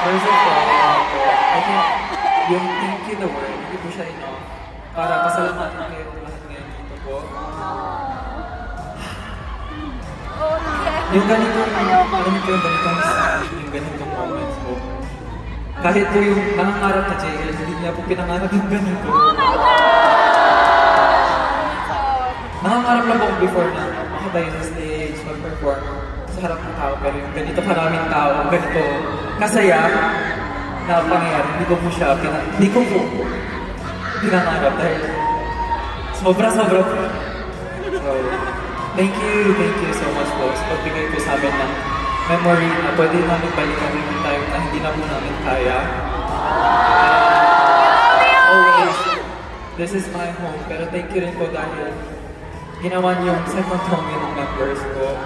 First of all, I think yung thank you the word, hindi po siya enough para pasalamatan kayo lahat ngayon dito po. Yung ganitong, alam niyo yung ganitong sad, yung ganitong moments po. Kahit po yung nangangarap na JL, hindi niya po pinangarap yung ganito. Nangangarap lang po ako before na makatayo sa stage, mag-perform sa harap ng tao, pero yung ganito karaming tao, ganito kasaya na pangyayari, hindi ko po pinangarap dahil sobra-sobra po. So, thank you so much po sa pagbigay po sa amin ng memory na pwede namin balikan yung time na hindi na po namin kaya. Always, this is my home, pero thank you rin po dahil ginawa niyo yung second home yun ng members ko.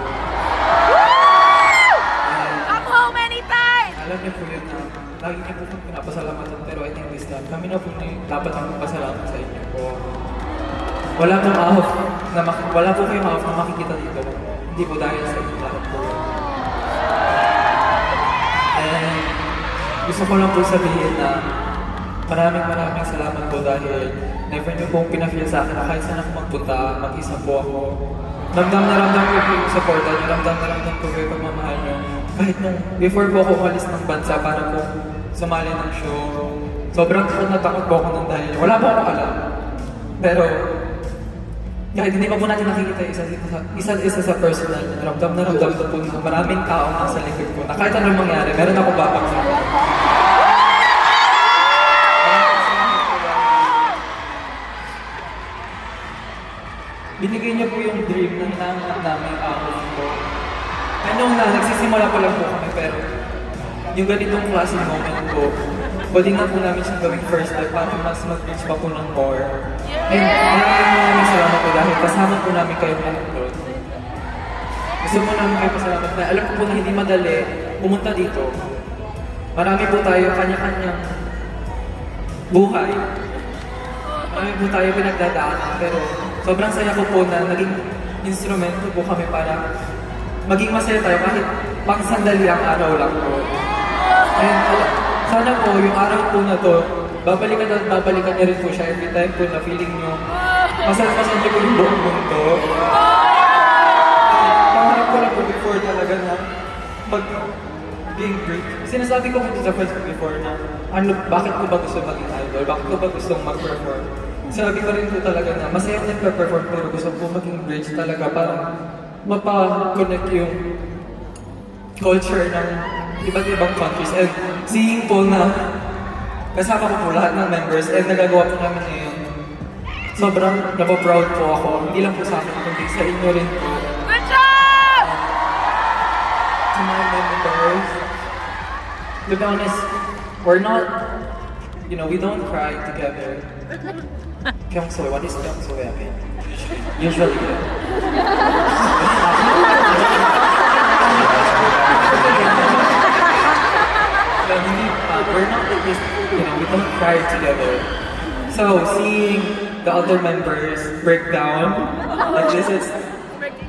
Come home anytime! Alam niyo po yun na lagi niyo po pinapasalamatan, pero I think this time kami na po dapat ang magpasalamat sa inyo po. Wala po kayong off na makikita dito. Hindi po dahil sa inyo lahat po. And gusto ko lang po sabihin na maraming salamat po dahil never niyo pong pinafeel sa akin na kahit saan ako magpunta, mag-isa po ako. Ramdam ko po yung support niyo, ramdam ko po yung pagmamahal niyo. Kahit nung before po ako umalis ng bansa para po sumali ng show, sobrang takot po ako nung dahil wala po akong alam. Pero kahit hindi pa po natin nakikita isa't isa sa personal, ramdam ko po na maraming tao nasa likod ko na kahit anong mangyari, meron ako babagsak. Binigay niyo po yung dream na hinahanap namin ako po. I know na, nagsisimula pa lang po kami, pero yung ganitong klaseng moment po, pwede nga po namin siyang gawing first step para mas mag-reach pa po ng more. And maraming salamat po dahil kasama po namin kayo lahat doon. Gusto po namin kayo pasalamat na alam ko po na hindi madali pumunta dito. Marami po tayo kanya-kanyang buhay. Marami po tayo pinagdadaanan, pero sobrang saya ko po na naging instrumento po kami para maging masaya tayo kahit pang sandali ang araw lang po. And sana po yung araw po na to, babalikan niyo rin po siya every time po na feeling nyo masal-masal niyo po yung buong mundo. Pangarap ko lang po before talaga na being great. Sinasabi ko po sa friends ko before na bakit ko ba gusto maging idol? Bakit ko ba gustong mag-perform? Sabi ko rin po talaga na masaya ko nag-perform pero gusto ko maging bridge talaga para mapa-connect yung culture ng iba't ibang countries. And seeing po na kasama ko po lahat ng members and nagagawa po namin ngayon, sobrang napaproud po ako. Hindi lang po sa akin, kundi sa inyo rin po. Good job! To my members, to be honest, we're not, we don't cry together. Kyungsoy, what is Kyungsoy? I mean, usually. We're not like this, we don't cry together. So, seeing the other members break down, like this is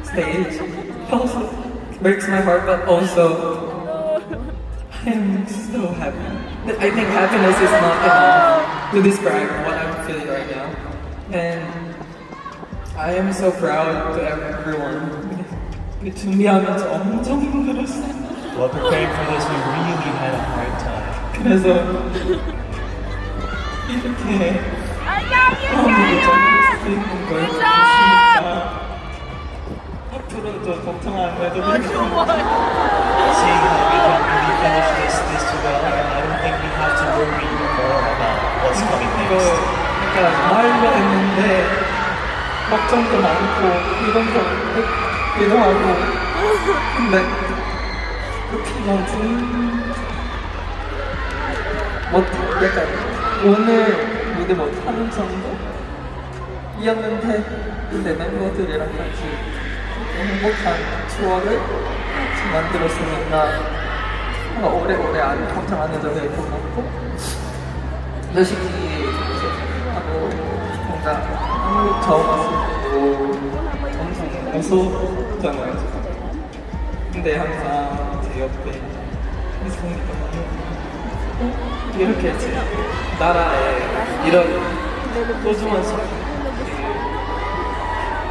stage, also breaks my heart, but also, I'm so happy. I think happiness is not enough to describe what I'm feeling right now. And I am so proud to everyone. 준비하면서 엄청 힘들었어요. While preparing for this, we really had a hard time. 그래서 이렇게 I love you, 마음이 Taylor! 수 있는 걸 Good 진짜 앞으로도 걱정 안 해도 될 것 같아요. Seeing how we can really finish this together, and I don't think we have to worry more about what's coming 이거 next. 그러니까 말로 했는데 걱정도 많고 이동도 하고 근데 그렇게 약간 오늘 무대 못하는 정도? 이었는데 근데 멤버들이랑 같이 행복한 추억을 같이 만들었으니까 뭔가 오래오래 걱정 안 해도 될 것 같고 솔직히 하고 뭔가 한국 처음 왔을 때도 엄청 무서웠잖아요. 근데 항상 제 옆에 있으니까 너무 이렇게 제 나라에 이런 소중한 시간을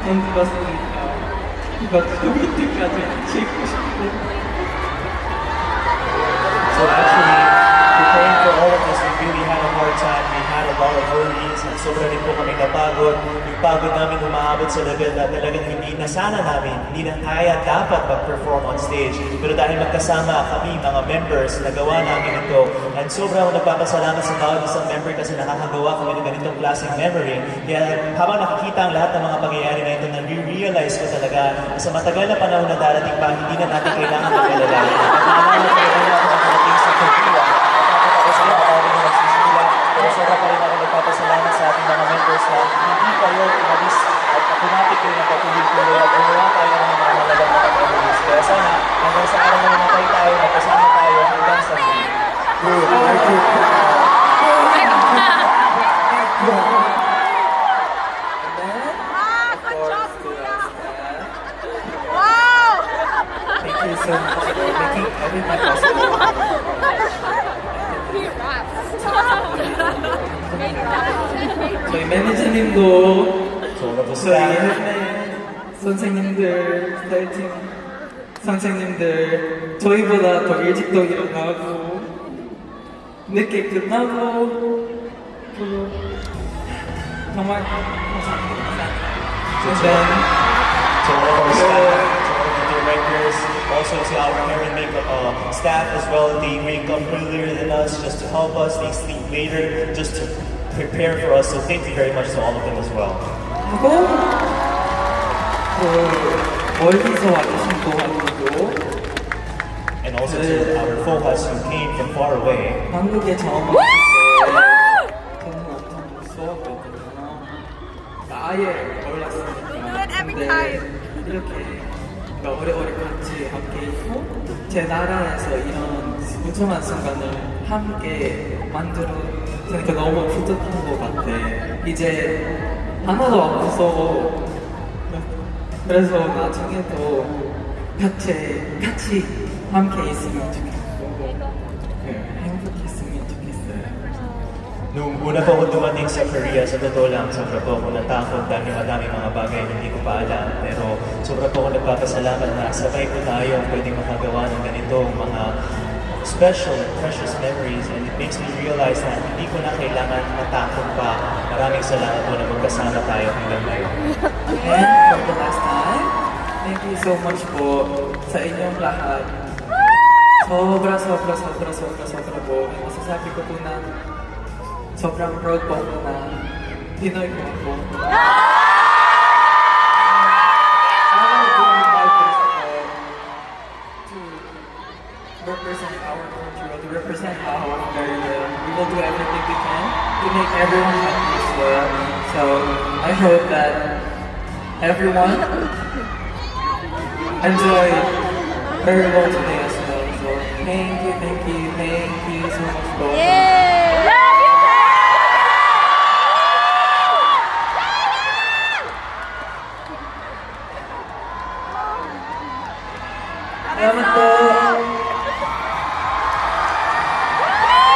만들었으니까 이거 여기 때까지 같이 있고 싶고 So actually, preparing for all of this, we really had a hard time. We had a lot of worries. At sobra rin po kami napagod. Yung pagod namin umaabot sa level na talagang hindi na sana namin, hindi na kaya dapat mag-perform on stage. Pero dahil magkasama kami, mga members, nagawa namin ito. And sobrang nagpapasalamat sa bawat isang member kasi nakakagawa kami ng ganitong klaseng memory. Kaya habang nakikita ang lahat ng mga pangyayari na ito, nare-realize ko talaga na sa matagal na panahon na darating pa, hindi na natin kailangan mag-alala. At naalala ko na ako nakarating sa Korea. Tapos ako sa mga tao na nagsisimula. Pero sobra pa rin ako nagpapasalamat sa ating mga members na hindi kayo umalis at automatic kayo napatuloy-tuloy at gumawa tayo ng mga malagang na memories. Kaya sana hanggang sa araw na namatay tayo, magkasama tayo hanggang sa huli. Ah, good job, to Kuya. us, Dad. Wow! Thank you so much for making everything possible. 저희 매니저님도 So, that was 저희 that. 헬멧 선생님들, 스타일팀 선생님들 저희보다 더 일찍도 일어나고 늦게 끝나고 그리고 정말 감사합니다. And then To all of our staff, to all of the directors, also to our hair and makeup staff as well. They wake up earlier than us just to help us. They sleep later just to prepare for us. So thank you very much to all of them as well. 하고 멀리서 와주신 동안들도 And also to our FOHAs who came from far away. 한국에 처음 왔을 때 저는 엄청 무서웠거든요. 아예 몰랐으니까. do it every 근데 time. 이렇게 그러니까 오래오래 같이 함께 있고 제 나라에서 이런 소중한 순간을 함께 만들었으니까 너무 뿌듯한 것 같아. 이제 하나도 안 무서워. 그래서 나중에도 같이 함께 있으면 좋겠고 행복했으면 좋겠어요. Nung una po ako dumating sa Korea, sa totoo lang, sobra po ako natakot dahil madami mga bagay na hindi ko pa alam. Pero sobra po ako nagpapasalamat na sabay po tayo ang pwedeng makagawa ng ganitong mga special and precious memories. And it makes me realize na hindi ko na kailangan matakot pa. Maraming salamat po na magkasama tayo hanggang ngayon. And for the last time, thank you so much po sa inyong lahat. Sobra po. Masasabi ko po na sobrang proud po ako na Pinoy po ako. I will do my best to represent our country, or to represent our America. We will do everything we can to make everyone happy as well. So I hope that everyone enjoy very well today as well. So thank you so much for Yeah! Love you!